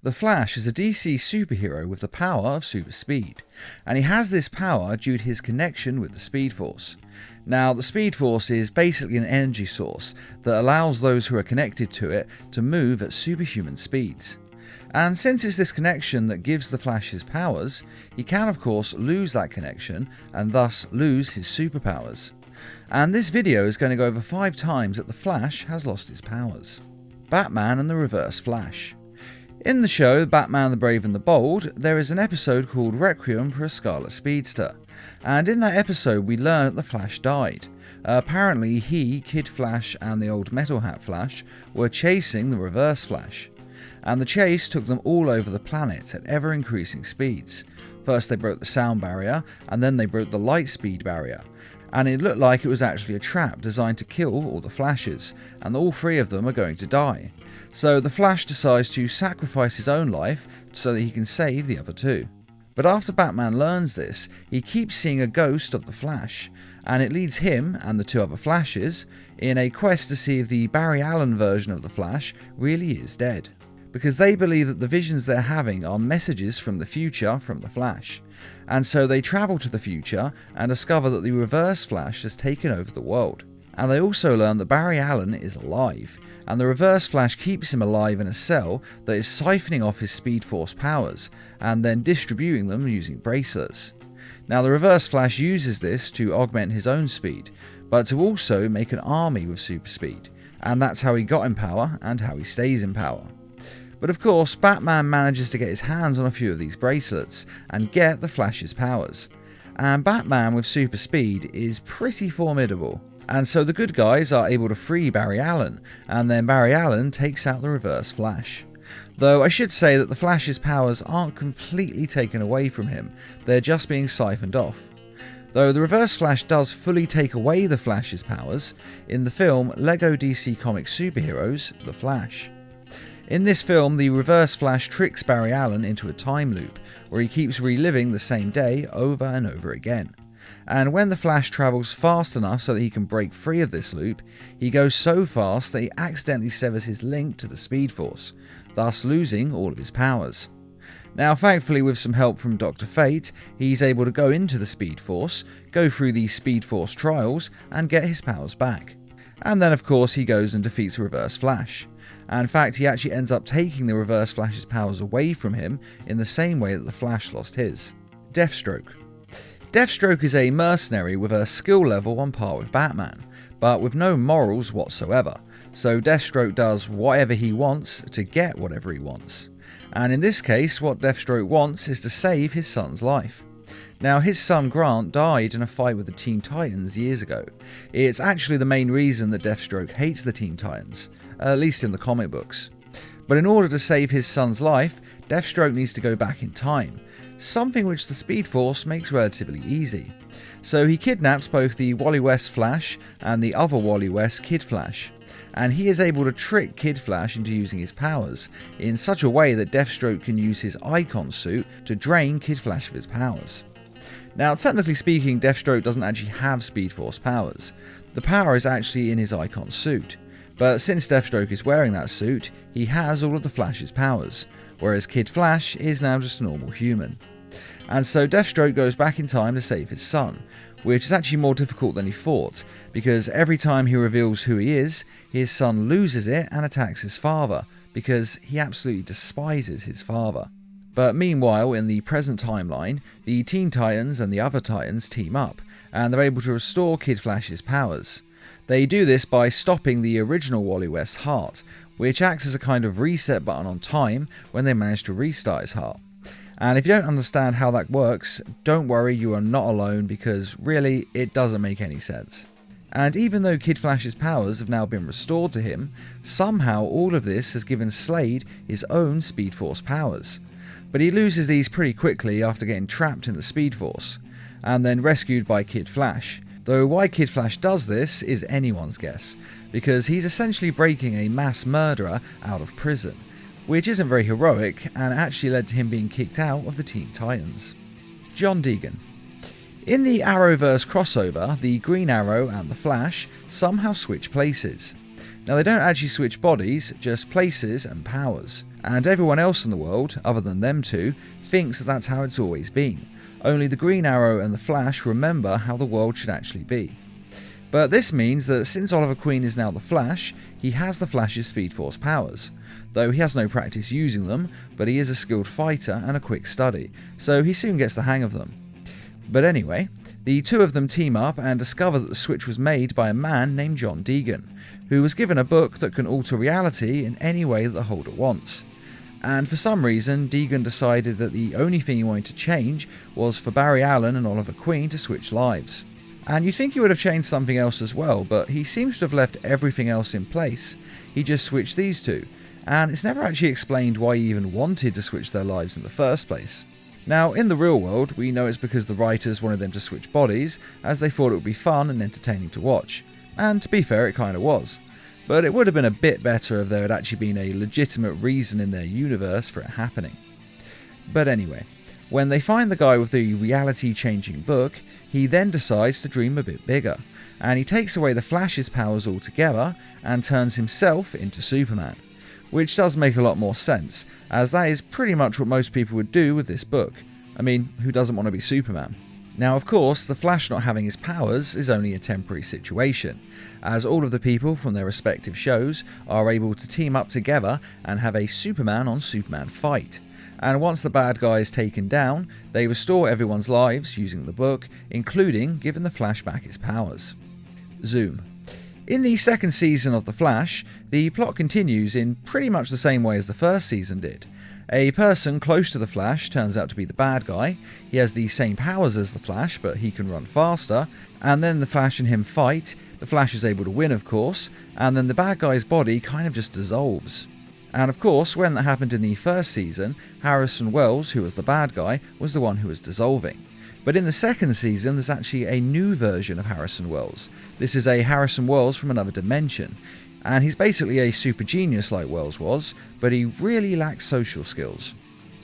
The Flash is a DC superhero with the power of super speed, and he has this power due to his connection with the Speed Force. Now, the Speed Force is basically an energy source that allows those who are connected to it to move at superhuman speeds. And since it's this connection that gives the Flash his powers, he can of course lose that connection and thus lose his superpowers. And this video is going to go over 5 times that the Flash has lost his powers. Batman and the Reverse Flash. In the show Batman the Brave and the Bold, there is an episode called Requiem for a Scarlet Speedster, and in that episode we learn that the Flash died. Apparently he, Kid Flash and the old Metal Hat Flash were chasing the Reverse Flash, and the chase took them all over the planet at ever increasing speeds. First they broke the sound barrier, and then they broke the light speed barrier, and it looked like it was actually a trap designed to kill all the Flashes, and all 3 of them are going to die. So the Flash decides to sacrifice his own life so that he can save the other 2. But after Batman learns this, he keeps seeing a ghost of the Flash, and it leads him and the 2 other Flashes in a quest to see if the Barry Allen version of the Flash really is dead, because they believe that the visions they're having are messages from the future from the Flash, and so they travel to the future and discover that the Reverse Flash has taken over the world. And they also learn that Barry Allen is alive, and the Reverse Flash keeps him alive in a cell that is siphoning off his Speed Force powers and then distributing them using bracelets. Now the Reverse Flash uses this to augment his own speed, but to also make an army with super speed, and that's how he got in power and how he stays in power. But of course, Batman manages to get his hands on a few of these bracelets and get the Flash's powers. And Batman with super speed is pretty formidable. And so the good guys are able to free Barry Allen, and then Barry Allen takes out the Reverse Flash. Though I should say that the Flash's powers aren't completely taken away from him, they're just being siphoned off. Though the Reverse Flash does fully take away the Flash's powers in the film Lego DC Comics Superheroes, The Flash. In this film, the Reverse Flash tricks Barry Allen into a time loop, where he keeps reliving the same day over and over again. And when the Flash travels fast enough so that he can break free of this loop, he goes so fast that he accidentally severs his link to the Speed Force, thus losing all of his powers. Now thankfully, with some help from Dr. Fate, he's able to go into the Speed Force, go through the Speed Force trials and get his powers back. And then of course he goes and defeats the Reverse Flash. And in fact, he actually ends up taking the Reverse Flash's powers away from him in the same way that the Flash lost his. Deathstroke. Deathstroke is a mercenary with a skill level on par with Batman, but with no morals whatsoever, so Deathstroke does whatever he wants to get whatever he wants. And in this case, what Deathstroke wants is to save his son's life. Now, his son Grant died in a fight with the Teen Titans years ago. It's actually the main reason that Deathstroke hates the Teen Titans, at least in the comic books. But in order to save his son's life, Deathstroke needs to go back in time, something which the Speed Force makes relatively easy. So he kidnaps both the Wally West Flash and the other Wally West Kid Flash, and he is able to trick Kid Flash into using his powers in such a way that Deathstroke can use his Icon suit to drain Kid Flash of his powers. Now, technically speaking, Deathstroke doesn't actually have Speed Force powers. The power is actually in his Icon suit. But since Deathstroke is wearing that suit, he has all of the Flash's powers, whereas Kid Flash is now just a normal human. And so Deathstroke goes back in time to save his son, which is actually more difficult than he thought, because every time he reveals who he is, his son loses it and attacks his father, because he absolutely despises his father. But meanwhile, in the present timeline, the Teen Titans and the other Titans team up, and they're able to restore Kid Flash's powers. They do this by stopping the original Wally West's heart, which acts as a kind of reset button on time when they manage to restart his heart. And if you don't understand how that works, don't worry, you are not alone, because really, it doesn't make any sense. And even though Kid Flash's powers have now been restored to him, somehow all of this has given Slade his own Speed Force powers. But he loses these pretty quickly after getting trapped in the Speed Force, and then rescued by Kid Flash. Though why Kid Flash does this is anyone's guess, because he's essentially breaking a mass murderer out of prison, which isn't very heroic and actually led to him being kicked out of the Teen Titans. John Deegan. In the Arrowverse crossover, the Green Arrow and the Flash somehow switch places. Now they don't actually switch bodies, just places and powers. and everyone else in the world, other than them two, thinks that that's how it's always been. Only the Green Arrow and the Flash remember how the world should actually be. But this means that since Oliver Queen is now the Flash, he has the Flash's Speed Force powers. Though he has no practice using them, but he is a skilled fighter and a quick study, so he soon gets the hang of them. But anyway, the two of them team up and discover that the switch was made by a man named John Deegan, who was given a book that can alter reality in any way that the holder wants. And for some reason, Deegan decided that the only thing he wanted to change was for Barry Allen and Oliver Queen to switch lives. And you'd think he would have changed something else as well, but he seems to have left everything else in place. He just switched these two, and it's never actually explained why he even wanted to switch their lives in the first place. Now, in the real world, we know it's because the writers wanted them to switch bodies, as they thought it would be fun and entertaining to watch. And to be fair, it kind of was. But it would have been a bit better if there had actually been a legitimate reason in their universe for it happening. But anyway, when they find the guy with the reality-changing book, he then decides to dream a bit bigger, and he takes away the Flash's powers altogether and turns himself into Superman. Which does make a lot more sense, as that is pretty much what most people would do with this book. I mean, who doesn't want to be Superman? Now, of course, the Flash not having his powers is only a temporary situation, as all of the people from their respective shows are able to team up together and have a Superman on Superman fight. And once the bad guy is taken down, they restore everyone's lives using the book, including giving the Flash back his powers. Zoom. In the second season of The Flash, the plot continues in pretty much the same way as the first season did. A person close to the Flash turns out to be the bad guy. He has the same powers as the Flash, but he can run faster, and then the Flash and him fight. The Flash is able to win, of course, and then the bad guy's body kind of just dissolves. And of course, when that happened in the first season, Harrison Wells, who was the bad guy, was the one who was dissolving. But in the second season, there's actually a new version of Harrison Wells. This is a Harrison Wells from another dimension. And he's basically a super genius like Wells was, but he really lacks social skills.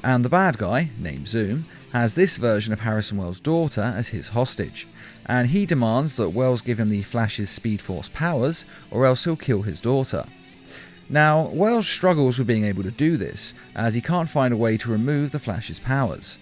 And the bad guy, named Zoom, has this version of Harrison Wells' daughter as his hostage. And he demands that Wells give him the Flash's Speed Force powers, or else he'll kill his daughter. Now, Wells struggles with being able to do this, as he can't find a way to remove the Flash's powers.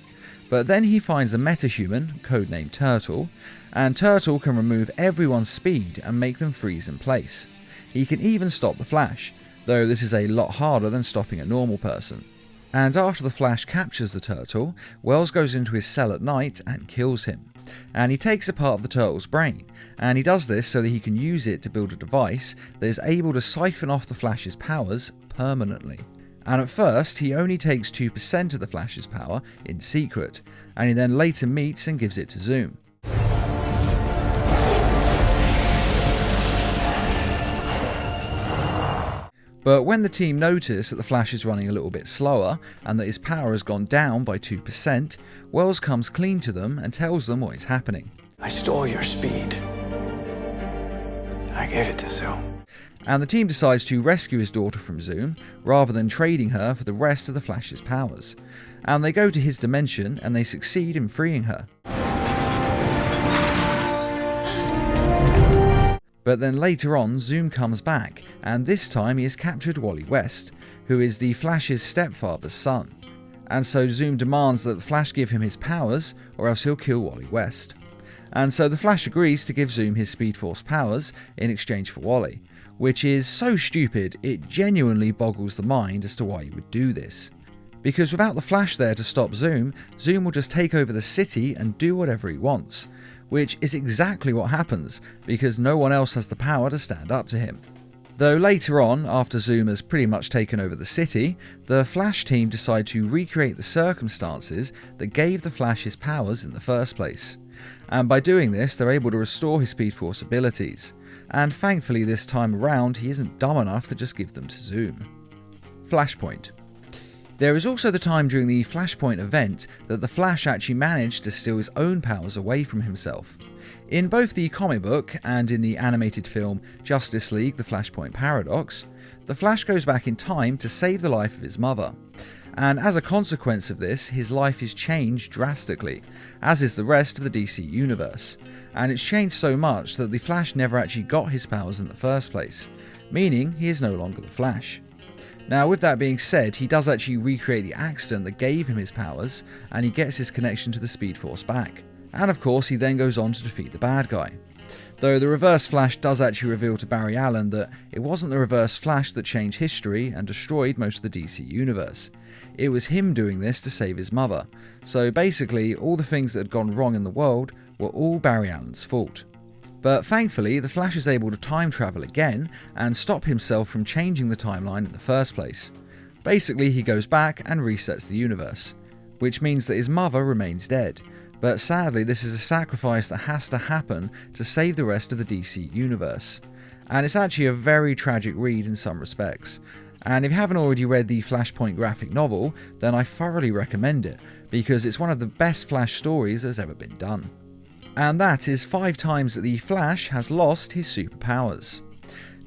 But then he finds a metahuman, codenamed Turtle, and Turtle can remove everyone's speed and make them freeze in place. He can even stop the Flash, though this is a lot harder than stopping a normal person. And after the Flash captures the Turtle, Wells goes into his cell at night and kills him. And he takes a part of the Turtle's brain, and he does this so that he can use it to build a device that is able to siphon off the Flash's powers permanently. And at first, he only takes 2% of the Flash's power in secret, and he then later meets and gives it to Zoom. But when the team notice that the Flash is running a little bit slower, and that his power has gone down by 2%, Wells comes clean to them and tells them what is happening. I stole your speed. I gave it to Zoom. And the team decides to rescue his daughter from Zoom, rather than trading her for the rest of the Flash's powers. And they go to his dimension, and they succeed in freeing her. But then later on, Zoom comes back, and this time he has captured Wally West, who is the Flash's stepfather's son. And so Zoom demands that the Flash give him his powers, or else he'll kill Wally West. And so the Flash agrees to give Zoom his Speed Force powers in exchange for Wally, which is so stupid it genuinely boggles the mind as to why he would do this. Because without the Flash there to stop Zoom, Zoom will just take over the city and do whatever he wants, which is exactly what happens because no one else has the power to stand up to him. Though later on, after Zoom has pretty much taken over the city, the Flash team decide to recreate the circumstances that gave the Flash his powers in the first place. And by doing this, they're able to restore his Speed Force abilities. And thankfully this time around, he isn't dumb enough to just give them to Zoom. Flashpoint. There is also the time during the Flashpoint event that the Flash actually managed to steal his own powers away from himself. In both the comic book and in the animated film Justice League: The Flashpoint Paradox, the Flash goes back in time to save the life of his mother. And as a consequence of this, his life is changed drastically, as is the rest of the DC universe. And it's changed so much that the Flash never actually got his powers in the first place, meaning he is no longer the Flash. Now, with that being said, he does actually recreate the accident that gave him his powers, and he gets his connection to the Speed Force back. And of course, he then goes on to defeat the bad guy. Though the Reverse Flash does actually reveal to Barry Allen that it wasn't the Reverse Flash that changed history and destroyed most of the DC universe. It was him doing this to save his mother. So basically, all the things that had gone wrong in the world were all Barry Allen's fault. But thankfully, the Flash is able to time travel again and stop himself from changing the timeline in the first place. Basically, he goes back and resets the universe, which means that his mother remains dead. But sadly, this is a sacrifice that has to happen to save the rest of the DC universe. And it's actually a very tragic read in some respects. And if you haven't already read the Flashpoint graphic novel, then I thoroughly recommend it, because it's one of the best Flash stories that's ever been done. And that is 5 times that the Flash has lost his superpowers.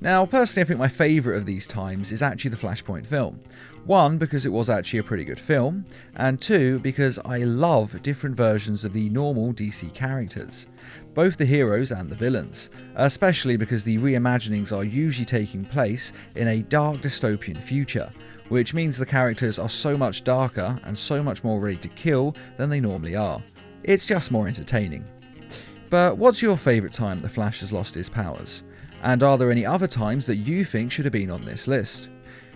Now, personally, I think my favourite of these times is actually the Flashpoint film. 1, because it was actually a pretty good film, and 2, because I love different versions of the normal DC characters, both the heroes and the villains, especially because the reimaginings are usually taking place in a dark dystopian future, which means the characters are so much darker and so much more ready to kill than they normally are. It's just more entertaining. But what's your favourite time the Flash has lost his powers? And are there any other times that you think should have been on this list?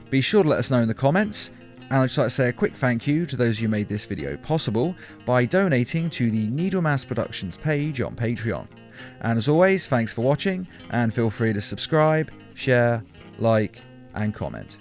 Be sure to let us know in the comments, and I'd just like to say a quick thank you to those who made this video possible by donating to the Needlemass Productions page on Patreon. And as always, thanks for watching, and feel free to subscribe, share, like, and comment.